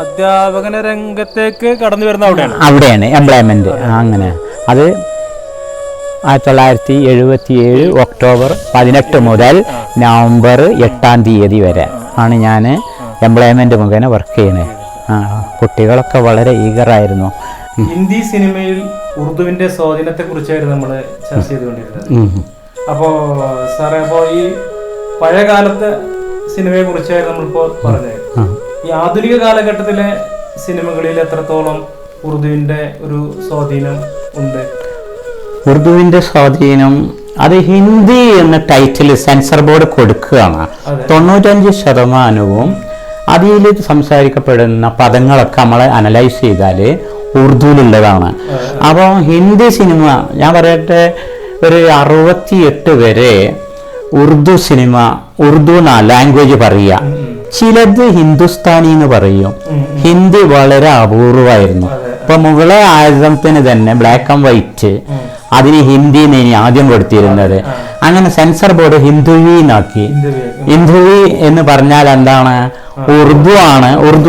അധ്യാപന രംഗത്തേക്ക് കടന്നു വരുന്ന അവിടെയാണ് എംപ്ലോയ്മെന്റ്. അങ്ങനെ അത് 1977 ഒക്ടോബർ 18 മുതൽ നവംബർ 8-ാം തീയതി വരെ ആണ് ഞാൻ എംപ്ലോയ്മെന്റ് മുഖേന വർക്ക് ചെയ്യുന്നത്. കുട്ടികളൊക്കെ വളരെ ഈഗറായിരുന്നു. ഹിന്ദി സിനിമയിൽ ഉറുദുവിന്റെ സ്വാധീനത്തെ കുറിച്ചായിരുന്നു നമ്മൾ ചർച്ച ചെയ്തുകൊണ്ടിരുന്നത്. അപ്പോൾ സാറേ, അപ്പോൾ ഈ പഴയ കാലത്തെ സിനിമയെ കുറിച്ചായിരുന്നു നമ്മളിപ്പോ പറഞ്ഞത്. ഈ ആധുനിക കാലഘട്ടത്തിലെ സിനിമകളിൽ എത്രത്തോളം ഉറുദുവിന്റെ ഒരു സ്വാധീനം ഉണ്ട്? ഉറുദുവിന്റെ സ്വാധീനം അത് ഹിന്ദി എന്ന ടൈറ്റിൽ സെൻസർ ബോർഡ് കൊടുക്കുകയാണ്. 95% അതിൽ സംസാരിക്കപ്പെടുന്ന പദങ്ങളൊക്കെ നമ്മൾ അനലൈസ് ചെയ്താൽ ഉറുദുവിലുള്ളതാണ്. അപ്പോൾ ഹിന്ദി സിനിമ ഞാൻ പറയട്ടെ, ഒരു 68 വരെ ഉറുദു സിനിമ, ഉറുദു ലാംഗ്വേജ് പറയുക. ചിലത് ഹിന്ദുസ്ഥാനി എന്ന് പറയും. ഹിന്ദി വളരെ അപൂർവമായിരുന്നു. ഇപ്പൊ മുഗളെ ആയുധത്തിന് തന്നെ ബ്ലാക്ക് ആൻഡ് വൈറ്റ്, അതിന് ഹിന്ദി ആദ്യം കൊടുത്തിരുന്നത്. അങ്ങനെ സെൻസർ ബോർഡ് ഹിന്ദുവിന്നാക്കി. ഹിന്ദുവി എന്ന് പറഞ്ഞാൽ എന്താണ്? ഉറുദു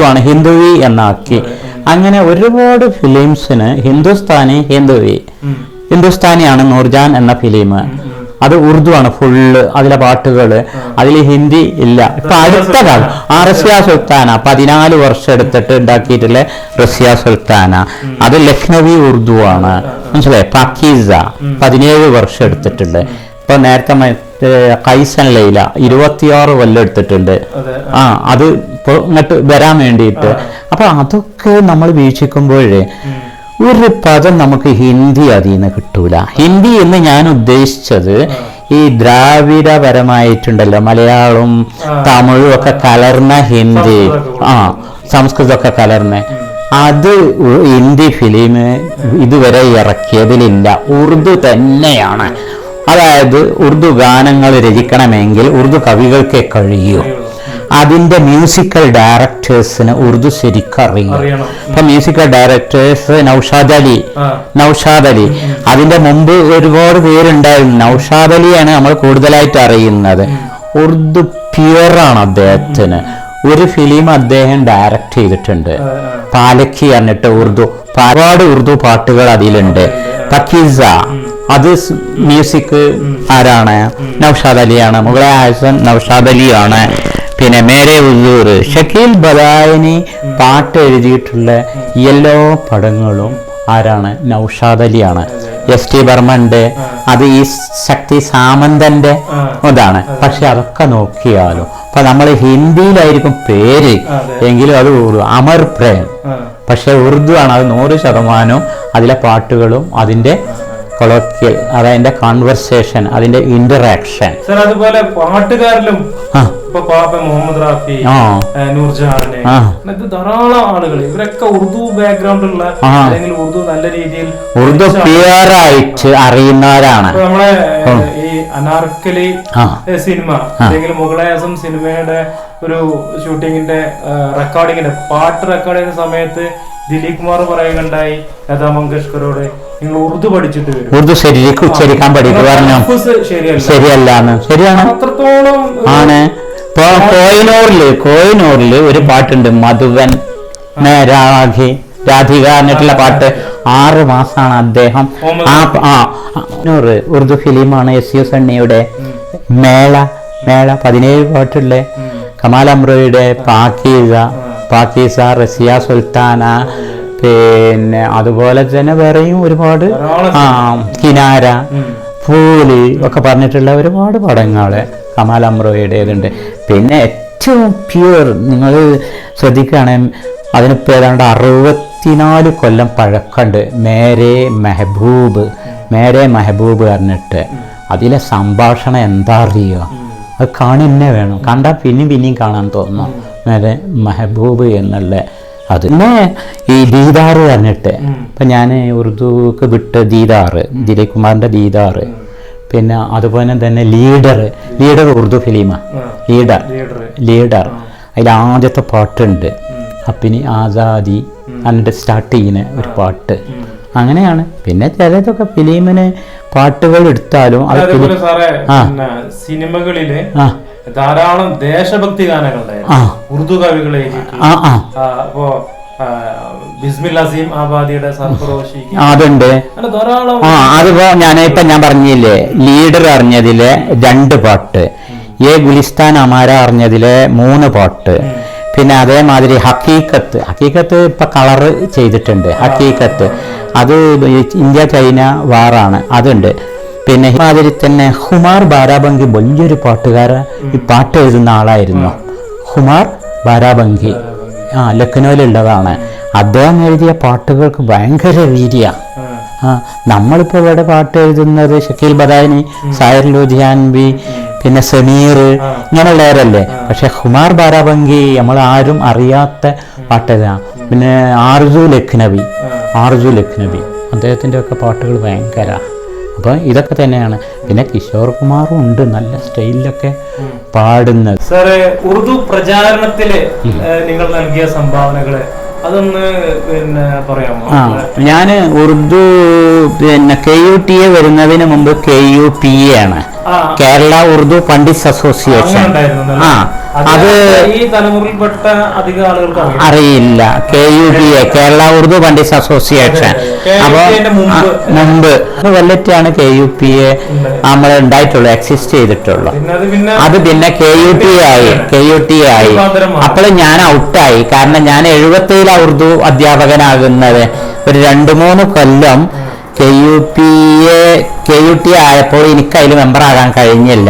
ആണ് ഹിന്ദുവി എന്നാക്കി. അങ്ങനെ ഒരുപാട് ഫിലിംസിന് ഹിന്ദുസ്ഥാനിയാണ് നൂർജാൻ എന്ന ഫിലിം. അത് ഉറുദു ആണ് ഫുള്ള്, അതിലെ പാട്ടുകൾ. അതിൽ ഹിന്ദി ഇല്ല. ഇപ്പൊ അടുത്ത കാലം റസിയ സുൽത്താന 14 വർഷം എടുത്തിട്ട് ഉണ്ടാക്കിയിട്ടുള്ള റസിയ സുൽത്താന, അത് ലക്നവി ഉറുദു ആണ്. മനസ്സിലായി? പാക്കീസ 17 വർഷം എടുത്തിട്ടുണ്ട്. ഇപ്പൊ നേരത്തെ കൈസൻ ലൈല 26 കൊല്ലം എടുത്തിട്ടുണ്ട്. അത് ഇപ്പോൾ ഇങ്ങോട്ട് വരാൻ വേണ്ടിയിട്ട്. അപ്പൊ അതൊക്കെ നമ്മൾ വീക്ഷിക്കുമ്പോഴേ ഒരു പദം നമുക്ക് ഹിന്ദി അതിൽ നിന്ന് കിട്ടൂല. ഹിന്ദി എന്ന് ഞാൻ ഉദ്ദേശിച്ചത് ഈ ദ്രാവിഡപരമായിട്ടുണ്ടല്ലോ, മലയാളവും തമിഴും ഒക്കെ കലർന്ന ഹിന്ദി, സംസ്കൃതമൊക്കെ കലർന്ന അത് ഹിന്ദി ഫിലിം ഇതുവരെ ഇറക്കിയതിലില്ല. ഉറുദു തന്നെയാണ്. അതായത് ഉറുദു ഗാനങ്ങൾ രചിക്കണമെങ്കിൽ ഉറുദു കവികൾക്കേ കഴിയൂ. അതിന്റെ മ്യൂസിക്കൽ ഡയറക്ടേഴ്സിന് ഉറുദു ശരിക്കറിയും. ഇപ്പൊ മ്യൂസിക്കൽ ഡയറക്ടേഴ്സ് നൗഷാദ് അലി. അതിന്റെ മുമ്പ് ഒരുപാട് പേരുണ്ടായിരുന്നു. നൗഷാദ് അലിയാണ് നമ്മൾ കൂടുതലായിട്ട് അറിയുന്നത്. ഉറുദു പ്യുവറാണ് അദ്ദേഹത്തിന്. ഒരു ഫിലിം അദ്ദേഹം ഡയറക്റ്റ് ചെയ്തിട്ടുണ്ട്, പാലക്കി പറഞ്ഞിട്ട് ഉറുദു. ഒരുപാട് ഉറുദു പാട്ടുകൾ അതിലുണ്ട്. പക്കീസ അത് മ്യൂസിക് ആരാണ്? നൗഷാദ് അലിയാണ്. മുഗളെ ഹസൻ നൗഷാദ് അലിയാണ്. പിന്നെ മേരെ ഉസൂർ, ഷക്കീൽ ബദായനി പാട്ട് എഴുതിയിട്ടുള്ള എല്ലാ പടങ്ങളും ആരാണ്? നൗഷാദ് അലിയാണ്. എസ് ടി ബർമന്റെ അത് ഈ ശക്തി സാമന്തന്റെ ഇതാണ്. പക്ഷെ അതൊക്കെ നോക്കിയാലും അപ്പൊ നമ്മൾ ഹിന്ദിയിലായിരിക്കും പേര് എങ്കിലും അത് അമർ പ്രേം, പക്ഷെ ഉറുദു ആണ്. അത് 100% അതിലെ പാട്ടുകളും അതിന്റെ കൊളോക്കിയൽ, അതിന്റെ കോൺവെർസേഷൻ, അതിന്റെ ഇന്ററാക്ഷൻ. അതുപോലെ പാട്ടുകാരിലും മുഹമ്മദ് റാഫി, നൂർജഹാന്, ധാരാളം ആളുകൾ ഇവരൊക്കെ ഉറുദു ബാക്ക്ഗ്രൗണ്ട് ഉള്ള അല്ലെങ്കിൽ ഉറുദു നല്ല രീതിയിൽ ഉറുദു പ്യുവർ ആയിട്ട് അറിയുന്നവരാണ്. നമ്മളെ ഈ അനാർക്കലി സിനിമ അല്ലെങ്കിൽ മുഗളെ ആസം സിനിമയുടെ ഒരു ഷൂട്ടിങ്ങിന്റെ റെക്കോർഡിങ്ങിന്റെ പാട്ട് റെക്കോർഡ് ചെയ്യുന്ന സമയത്ത് ദിലീപ് കുമാർ പറയുകയുണ്ടായി ലതാ മങ്കേഷ്കറോട്, നിങ്ങൾ ഉറുദു പഠിച്ചിട്ട് വരും, ഉറുദു ശരിക്കും ഉച്ചരിക്കാൻ പഠിക്കുക ശരിയല്ലാന്ന്. ശരിയാണ്, അത്രത്തോളം ആണ്. ഇപ്പൊ കോയിനൂറില് ഒരു പാട്ടുണ്ട്, മധുവൻ രാധിക എന്നിട്ടുള്ള പാട്ട്. 6 മാസമാണ് അദ്ദേഹം ഉറുദു ഫിലിമാണ് എസ് യു സണ്ണിയുടെ മേള 17 പാട്ടുള്ള കമാൽ അമ്രോയുടെ പാക്കീസ, റസിയ സുൽത്താന, പിന്നെ അതുപോലെ തന്നെ വേറെയും ഒരുപാട് കിനാര, പൂലി ഒക്കെ പറഞ്ഞിട്ടുള്ള ഒരുപാട് പടങ്ങള് കമാൽ അമ്രോയുടേതുണ്ട്. പിന്നെ ഏറ്റവും പ്യുവർ നിങ്ങൾ ശ്രദ്ധിക്കുകയാണെങ്കിൽ അതിനിപ്പോൾ ഏതാണ്ട് 64 കൊല്ലം പഴക്കമുണ്ട്. മേരെ മെഹബൂബ് പറഞ്ഞിട്ട് അതിലെ സംഭാഷണം എന്താ അറിയുക, അത് കാണുന്നേ വേണം. കണ്ടാൽ പിന്നെയും കാണാൻ തോന്നും. മേരെ മെഹബൂബ് എന്നുള്ള അത്. പിന്നെ ഈ ദീദാറ് പറഞ്ഞിട്ട് ഇപ്പം ഞാൻ ഉറുദുക്ക് വിട്ട് ദീദാറ്, ദിലീപ് കുമാറിൻ്റെ ദീദാറ്. പിന്നെ അതുപോലെ തന്നെ ലീഡർ ഉറുദു ഫിലിമാണ്. ലീഡർ അതിൽ ആദ്യത്തെ പാട്ടുണ്ട്, അപ്പിനി ആസാദി എന്നിട്ട് സ്റ്റാർട്ട് ചെയ്യുന്ന ഒരു പാട്ട്. അങ്ങനെയാണ്. പിന്നെ ചിലതൊക്കെ ഫിലിമിന് പാട്ടുകൾ എടുത്താലും സിനിമകളില് ധാരാളം ദേശഭക്തി ഗാനങ്ങളുണ്ടായിരുന്നു ഉറുദു കവികളെ. അപ്പോ അതുണ്ട്. അതിപ്പോ ഞാൻ പറഞ്ഞില്ലേ, ലീഡർ അറിഞ്ഞതിലെ 2 പാട്ട്, ഗുലിസ്ഥാൻ അമാര അറിഞ്ഞതിലെ 3 പാട്ട്. പിന്നെ അതേമാതിരി ഹക്കീക്കത്ത് ഇപ്പൊ കളറ് ചെയ്തിട്ടുണ്ട്. ഹക്കീക്കത്ത് അത് ഇന്ത്യ ചൈന വാറാണ്, അതുണ്ട്. പിന്നെ മാതിരി തന്നെ ഹുമാർ ബാരാബങ്കി വലിയൊരു പാട്ടുകാരൻ, ഈ പാട്ട് എഴുതുന്ന ആളായിരുന്നു ഹുമാർ ബാരാബങ്കി. ലക്നൌവിലുള്ളതാണ്. അദ്ദേഹം എഴുതിയ പാട്ടുകൾക്ക് ഭയങ്കര വീര്യാണ്. നമ്മളിപ്പോൾ ഇവിടെ പാട്ട് എഴുതുന്നത് ഷക്കീൽ ബദാനി, സായർ ലൂധിയാൻബി, പിന്നെ സമീർ, ഇങ്ങനെയുള്ളവരല്ലേ. പക്ഷെ ഹുമാർ ബാരാബങ്കി നമ്മൾ ആരും അറിയാത്ത പാട്ടുകാരാണ്. പിന്നെ ആർജു ലഖ്നവി അദ്ദേഹത്തിൻ്റെ ഒക്കെ പാട്ടുകൾ ഭയങ്കര. അപ്പം ഇതൊക്കെ തന്നെയാണ്. പിന്നെ കിഷോർ കുമാറും ഉണ്ട് നല്ല സ്റ്റൈലിലൊക്കെ പാടുന്നത്. സാറേ, ഉറുദു പ്രചാരണത്തില് നിങ്ങൾ നൽകിയ സംഭാവനകള് അതൊന്ന് പിന്നെ പറയാമോ? ഞാൻ ഉറുദു പിന്നെ KUTA വരുന്നതിന് മുമ്പ് KUPA ആണ്, കേരള ഉറുദു പണ്ഡിറ്റ്സ് അസോസിയേഷൻ. അത് ഈ തലമുറയിൽപ്പെട്ട അധികം ആളുകൾക്ക് അറിയില്ല. KUPA Kerala Urdu pundits association. അപ്പൊ മുമ്പ് കൊല്ലത്താണ് KUPA നമ്മൾ ഉണ്ടായിട്ടുള്ളൂ, എക്സിസ്റ്റ് ചെയ്തിട്ടുള്ളൂ. അത് പിന്നെ KUTA ആയി. അപ്പോൾ ഞാൻ ഔട്ടായി. കാരണം ഞാൻ 77 ഉറുദു അധ്യാപകനാകുന്നത്. ഒരു 2-3 കൊല്ലം KUT ആയപ്പോൾ എനിക്ക് അതിൽ മെമ്പർ ആകാൻ കഴിഞ്ഞില്ല.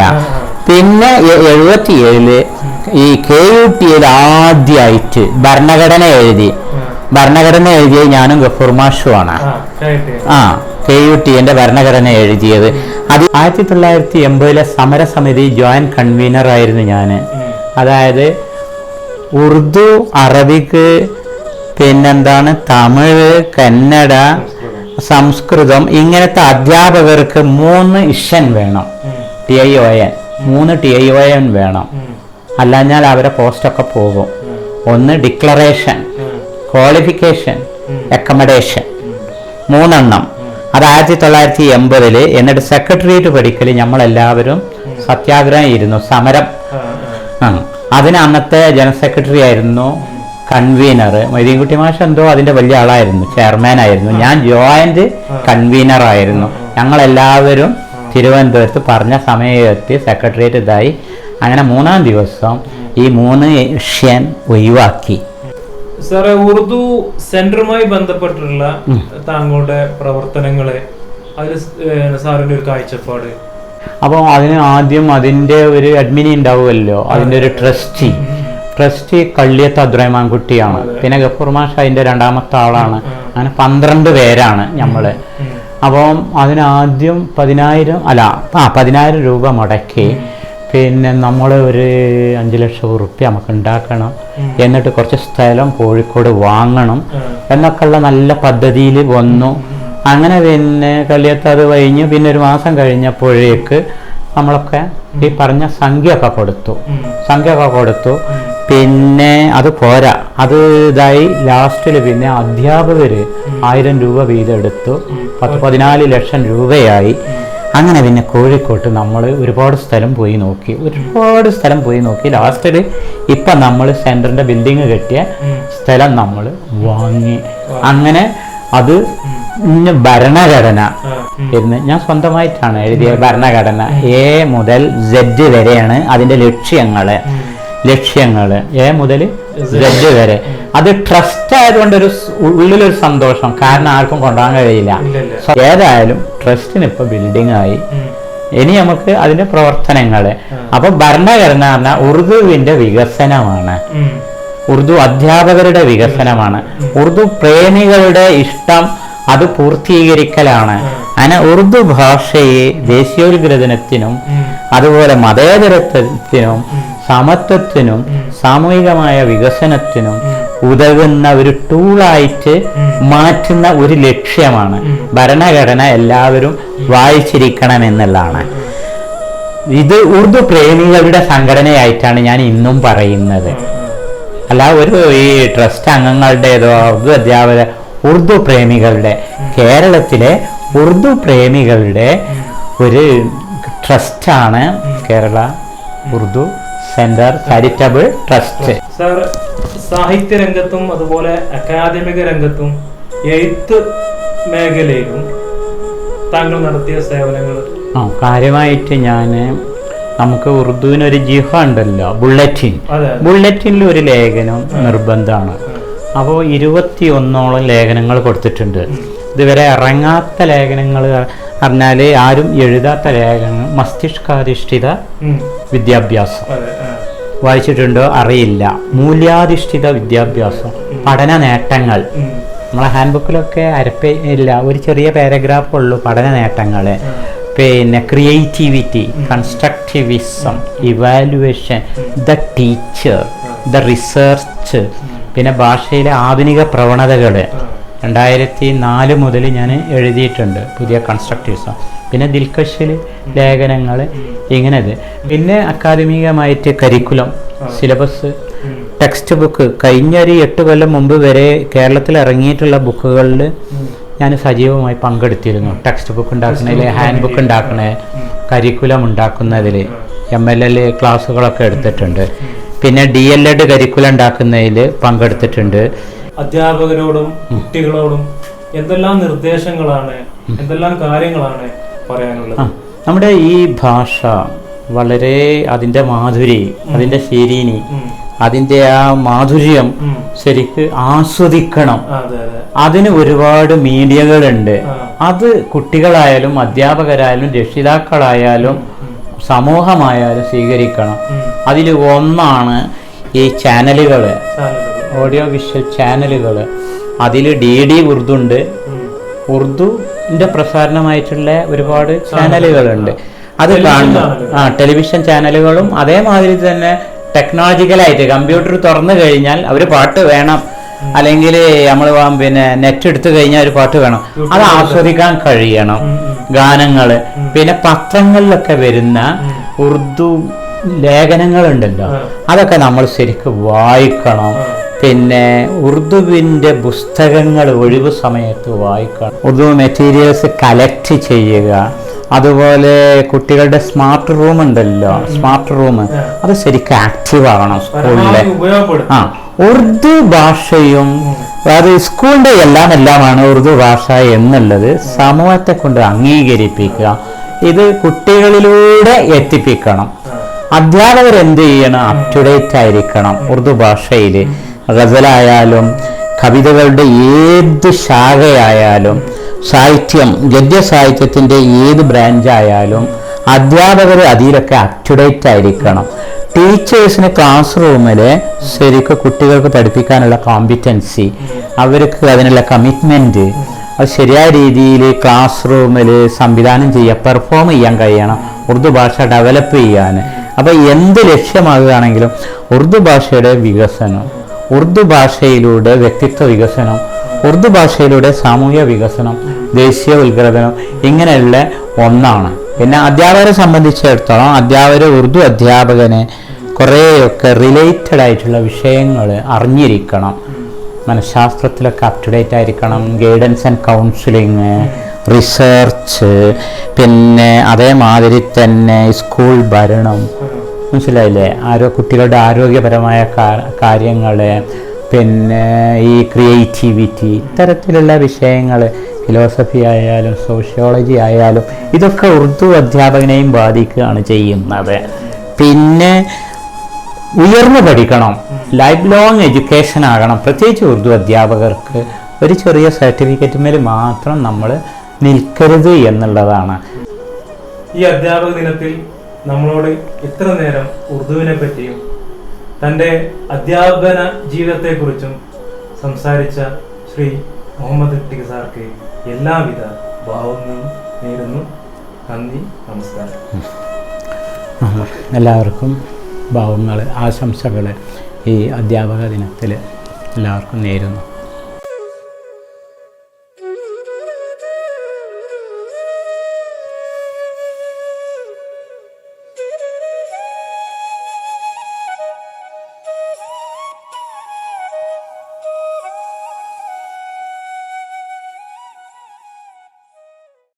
പിന്നെ 77 ഈ KUTയിൽ ആദ്യമായിട്ട് ഭരണഘടന എഴുതിയത് ഞാനും ഗഫൂർ മാഷുമാണ്. KUTന്റെ ഭരണഘടന എഴുതിയത്. അത് 1980 സമരസമിതി ജോയിന്റ് കൺവീനർ ആയിരുന്നു ഞാൻ. അതായത് ഉറുദു, അറബിക്, പിന്നെന്താണ് തമിഴ്, കന്നഡ, സംസ്കൃതം ഇങ്ങനത്തെ അധ്യാപകർക്ക് 3 ഇഷൻ വേണം. TION 3 TION വേണം. അല്ലാഞ്ഞാൽ അവരെ പോസ്റ്റൊക്കെ പോകും. 1 ഡിക്ലറേഷൻ, ക്വാളിഫിക്കേഷൻ, അക്കമഡേഷൻ, 3 അത് 1980. എന്നിട്ട് സെക്രട്ടേറിയറ്റ് പഠിക്കൽ നമ്മളെല്ലാവരും സത്യാഗ്രഹം ഇരുന്നു, സമരം. അതിന് അന്നത്തെ ജനറൽ സെക്രട്ടറി ആയിരുന്നു കൺവീനർ. മൊയ്തീൻകുട്ടി മാഷ് എന്തോ അതിന്റെ വലിയ ആളായിരുന്നു, ചെയർമാൻ ആയിരുന്നു. ഞാൻ ജോയിന്റ് കൺവീനർ ആയിരുന്നു. ഞങ്ങളെല്ലാവരും തിരുവനന്തപുരത്ത് പറഞ്ഞ സമയത്ത് സെക്രട്ടേറിയറ്റ് ഇതായി. അങ്ങനെ 3-ാം ദിവസം ഈ 3 ഇഷ്യൻ ഒഴിവാക്കി. സാറേ, ഉറുദു സെന്ററുമായി ബന്ധപ്പെട്ടുള്ള താങ്കളുടെ പ്രവർത്തനങ്ങളെ അതിൽ സാറിന്റെ ഒരു കാഴ്ചപ്പാട്? അപ്പോൾ അതിന് ആദ്യം അതിൻ്റെ ഒരു അഡ്മിനി ഉണ്ടാവുമല്ലോ, അതിൻ്റെ ഒരു ട്രസ്റ്റി കള്ളിയത്ത് അബ്ദുറഹ്മാൻ കുട്ടിയാണ്. പിന്നെ ഗഫൂർ മാഷ് അതിൻ്റെ 2ാമത്തെ ആളാണ്. അങ്ങനെ 12 പേരാണ് നമ്മൾ. അപ്പം അതിനാദ്യം 10,000 രൂപ മുടക്കി. പിന്നെ നമ്മൾ ഒരു 5 ലക്ഷം ഉറുപ്പ്യ നമുക്ക് ഉണ്ടാക്കണം. എന്നിട്ട് കുറച്ച് സ്ഥലം കോഴിക്കോട് വാങ്ങണം എന്നൊക്കെയുള്ള നല്ല പദ്ധതിയിൽ വന്നു. അങ്ങനെ പിന്നെ കള്ളിയത്ത് അത് കഴിഞ്ഞ് പിന്നെ ഒരു മാസം കഴിഞ്ഞപ്പോഴേക്ക് നമ്മളൊക്കെ ഈ പറഞ്ഞ സംഖ്യയൊക്കെ കൊടുത്തു. പിന്നെ അത് പോരാ, അത് ഇതായി. ലാസ്റ്റിൽ പിന്നെ അധ്യാപകർ 1000 രൂപ വീതം എടുത്തു. 14 ലക്ഷം രൂപയായി. അങ്ങനെ പിന്നെ കോഴിക്കോട്ട് നമ്മൾ ഒരുപാട് സ്ഥലം പോയി നോക്കി. ലാസ്റ്റിൽ ഇപ്പം നമ്മൾ സെൻറ്ററിൻ്റെ ബിൽഡിങ് കെട്ടിയ സ്ഥലം നമ്മൾ വാങ്ങി. അങ്ങനെ അത് ഭരണഘടന എന്ന് ഞാൻ സ്വന്തമായിട്ടാണ് എഴുതിയ ഭരണഘടന. A മുതൽ Z വരെയാണ് അതിൻ്റെ ലക്ഷ്യങ്ങൾ. A മുതൽ Z വരെ. അത് ട്രസ്റ്റ് ആയതുകൊണ്ട് ഉള്ളിലൊരു സന്തോഷം. കാരണം ആർക്കും കൊണ്ടുപോകാൻ കഴിയില്ല. ഏതായാലും ട്രസ്റ്റിന് ഇപ്പൊ ബിൽഡിംഗ് ആയി. ഇനി നമുക്ക് അതിന്റെ പ്രവർത്തനങ്ങള്. അപ്പൊ ഭരണഘടന പറഞ്ഞാൽ ഉറുദുവിന്റെ വികസനമാണ്, ഉറുദു അധ്യാപകരുടെ വികസനമാണ്, ഉറുദു പ്രേമികളുടെ ഇഷ്ടം അത് പൂർത്തീകരിക്കലാണ്. അങ്ങനെ ഉറുദു ഭാഷയെ ദേശീയോദ്ഗ്രഥനത്തിനും അതുപോലെ മതേതരത്വത്തിനും സമത്വത്തിനും സാമൂഹികമായ വികസനത്തിനും ഉതകുന്ന ഒരു ടൂളായിട്ട് മാറ്റുന്ന ഒരു ലക്ഷ്യമാണ് ഭരണഘടന. എല്ലാവരും വായിച്ചിരിക്കണമെന്നുള്ളതാണ്. ഇത് ഉറുദു പ്രേമികളുടെ സംഘടനയായിട്ടാണ് ഞാൻ ഇന്നും പറയുന്നത്. അല്ല ഒരു ഈ ട്രസ്റ്റ് അംഗങ്ങളുടേതോ ഉറുദു അധ്യാപക ഉറുദു പ്രേമികളുടെ, കേരളത്തിലെ ഉറുദു പ്രേമികളുടെ ഒരു ട്രസ്റ്റാണ് Kerala Urdu centre charitable trust. Sir, സാഹിത്യ രംഗത്തും അതുപോലെ അക്കാദമിക രംഗത്തും എഴുത്ത് മേഖലയിലും താങ്കൾ നടത്തിയ സേവനങ്ങൾ? കാര്യമായിട്ട് നമുക്ക് ഉറുദുവിനൊരു ജിഹ ഉണ്ടല്ലോ, ബുള്ളറ്റിനിൽ ഒരു ലേഖനം നിർബന്ധമാണ്. അപ്പോൾ 21ഓളം ലേഖനങ്ങൾ കൊടുത്തിട്ടുണ്ട്. ഇതുവരെ ഇറങ്ങാത്ത ലേഖനങ്ങൾ പറഞ്ഞാൽ ആരും എഴുതാത്ത ലേഖനം മസ്തിഷ്കാധിഷ്ഠിത വിദ്യാഭ്യാസം വായിച്ചിട്ടുണ്ടോ അറിയില്ല. മൂല്യാധിഷ്ഠിത വിദ്യാഭ്യാസം, പഠന നേട്ടങ്ങൾ. നമ്മളെ ഹാൻഡ് ബുക്കിലൊക്കെ ഇല്ല, ഒരു ചെറിയ പാരഗ്രാഫ് ഉള്ളൂ പഠന നേട്ടങ്ങൾ. പിന്നെ creativity, constructivism, evaluation, the teacher, the research. പിന്നെ ഭാഷയിലെ ആധുനിക പ്രവണതകൾ 2004 മുതൽ ഞാൻ എഴുതിയിട്ടുണ്ട്, പുതിയ കൺസ്ട്രക്റ്റിവിസം. പിന്നെ ദിൽക്കഷിൽ ലേഖനങ്ങൾ, ഇങ്ങനെത്. പിന്നെ അക്കാദമികമായിട്ട് കരിക്കുലം, സിലബസ്, ടെക്സ്റ്റ് ബുക്ക്. കഴിഞ്ഞ ഒരു 8 കൊല്ലം മുമ്പ് വരെ കേരളത്തിൽ ഇറങ്ങിയിട്ടുള്ള ബുക്കുകളിൽ ഞാൻ സജീവമായി പങ്കെടുത്തിരുന്നു. ടെക്സ്റ്റ് ബുക്ക് ഉണ്ടാക്കുന്നതിൽ, ഹാൻഡ് ബുക്ക് ഉണ്ടാക്കുന്നതിൽ, കരിക്കുലം ഉണ്ടാക്കുന്നതിൽ MLL ക്ലാസ്സുകളൊക്കെ എടുത്തിട്ടുണ്ട്. പിന്നെ DLED കരിക്കുലം ഉണ്ടാക്കുന്നതിൽ പങ്കെടുത്തിട്ടുണ്ട്. അധ്യാപകരോടും കുട്ടികളോടും എന്തെല്ലാം നിർദ്ദേശങ്ങളാണ്, എന്തെല്ലാം കാര്യങ്ങളാണ് പറയാനുള്ളത്? നമ്മുടെ ഈ ഭാഷ വളരെ അതിൻ്റെ മാധുരി, അതിൻ്റെ ശരീനി, അതിൻ്റെ ആ മാധുര്യം ശരിക്ക് ആസ്വദിക്കണം. അതിന് ഒരുപാട് മീഡിയകളുണ്ട്. അത് കുട്ടികളായാലും അധ്യാപകരായാലും രക്ഷിതാക്കളായാലും സമൂഹമായാലും സ്വീകരിക്കണം. അതിൽ ഒന്നാണ് ഈ ചാനലുകൾ, ഓഡിയോ വിഷ്വൽ ചാനലുകൾ. അതിൽ DD ഉറുദു ഉണ്ട്, ഉറുദുവിൻ്റെ പ്രസാരണമായിട്ടുള്ള ഒരുപാട് ചാനലുകളുണ്ട്. അത് കാണുന്നു. ടെലിവിഷൻ ചാനലുകളും അതേമാതിരി തന്നെ ടെക്നോളജിക്കലായിട്ട് കമ്പ്യൂട്ടർ തുറന്നു കഴിഞ്ഞാൽ അവർ പാട്ട് വേണം, അല്ലെങ്കിൽ നമ്മൾ പിന്നെ നെറ്റ് എടുത്തു കഴിഞ്ഞാൽ ഒരു പാട്ട് വേണം. അത് ആസ്വദിക്കാൻ കഴിയണം. ഗാനങ്ങൾ, പിന്നെ പത്രങ്ങളിലൊക്കെ വരുന്ന ഉറുദു ലേഖനങ്ങളുണ്ടല്ലോ, അതൊക്കെ നമ്മൾ ശരിക്കും വായിക്കണം. പിന്നെ ഉറുദുവിൻ്റെ പുസ്തകങ്ങൾ ഒഴിവ് സമയത്ത് വായിക്കണം. ഉറുദു മെറ്റീരിയൽസ് കളക്ട് ചെയ്യുക. അതുപോലെ കുട്ടികളുടെ സ്മാർട്ട് റൂം ഉണ്ടല്ലോ, സ്മാർട്ട് റൂം അത് ശരിക്കും ആക്റ്റീവ് ആകണം സ്കൂളിലെ. ഉറുദു ഭാഷയും അത് സ്കൂളിൻ്റെ എല്ലാമാണ് ഉറുദു ഭാഷ എന്നുള്ളത് സമൂഹത്തെ കൊണ്ട് അംഗീകരിപ്പിക്കുക. ഇത് കുട്ടികളിലൂടെ എത്തിപ്പിക്കണം. അധ്യാപകർ എന്ത് ചെയ്യണം? അപ് ടു ഡേറ്റ് ആയിരിക്കണം. ഉറുദു ഭാഷയിൽ ഗസലായാലും കവിതകളുടെ ഏത് ശാഖയായാലും സാഹിത്യം, ഗദ്യ സാഹിത്യത്തിൻ്റെ ഏത് ബ്രാഞ്ചായാലും അധ്യാപകർ അതിലൊക്കെ അപ് ടു ഡേറ്റ് ആയിരിക്കണം. ടീച്ചേഴ്സിന് ക്ലാസ് റൂമിൽ ശരിക്കും കുട്ടികൾക്ക് പഠിപ്പിക്കാനുള്ള കോമ്പിറ്റൻസി, അവർക്ക് അതിനുള്ള കമ്മിറ്റ്മെൻറ്റ്, അത് ശരിയായ രീതിയിൽ ക്ലാസ് റൂമിൽ സംവിധാനം ചെയ്യുക, പെർഫോം ചെയ്യാൻ കഴിയണം ഉറുദു ഭാഷ ഡെവലപ്പ് ചെയ്യാൻ. അപ്പോൾ എന്ത് ലക്ഷ്യമാകുകയാണെങ്കിലും ഉറുദു ഭാഷയുടെ വികസനം, ഉറുദു ഭാഷയിലൂടെ വ്യക്തിത്വ വികസനം, ഉറുദു ഭാഷയിലൂടെ സാമൂഹ്യ വികസനം, ദേശീയ ഉത്ഗ്രഥനം, ഇങ്ങനെയുള്ള ഒന്നാണ്. പിന്നെ അധ്യാപകരെ സംബന്ധിച്ചിടത്തോളം അധ്യാപകർ ഉറുദു അധ്യാപകന് കുറേയൊക്കെ റിലേറ്റഡ് ആയിട്ടുള്ള വിഷയങ്ങൾ അറിഞ്ഞിരിക്കണം. മനഃശാസ്ത്രത്തിലൊക്കെ അപ് ടു ഡേറ്റ് ആയിരിക്കണം. ഗൈഡൻസ് ആൻഡ് കൗൺസിലിങ്, റിസർച്ച്, പിന്നെ അതേമാതിരി തന്നെ സ്കൂൾ ഭരണം, മനസ്സിലായില്ലേ, കുട്ടികളുടെ ആരോഗ്യപരമായ കാര്യങ്ങൾ, പിന്നെ ഈ ക്രിയേറ്റിവിറ്റി, ഇത്തരത്തിലുള്ള വിഷയങ്ങൾ, ഫിലോസഫി ആയാലും സോഷ്യോളജി ആയാലും ഇതൊക്കെ ഉറുദു അധ്യാപകനെയും ബാധിക്കുകയാണ് ചെയ്യുന്നത്. പിന്നെ ഉയർന്നു പഠിക്കണം, ലൈഫ് ലോങ് എഡ്യൂക്കേഷൻ ആകണം. പ്രത്യേകിച്ച് ഉറുദു അധ്യാപകർക്ക് ഒരു ചെറിയ സർട്ടിഫിക്കറ്റുമേൽ മാത്രം നമ്മൾ നിൽക്കരുത് എന്നുള്ളതാണ്. ഈ അധ്യാപക ദിനത്തിൽ നമ്മളോട് ഇത്ര നേരം ഉറുദുവിനെ പറ്റിയും തൻ്റെ അധ്യാപന ജീവിതത്തെക്കുറിച്ചും സംസാരിച്ച ശ്രീ മുഹമ്മദ് ടി സാർക്ക് എല്ലാവിധ ഭാവങ്ങളും നേരുന്നു. നന്ദി, നമസ്കാരം. എല്ലാവർക്കും ഭാവങ്ങൾ, ആശംസകൾ ഈ അധ്യാപക ദിനത്തിൽ എല്ലാവർക്കും നേരുന്നു.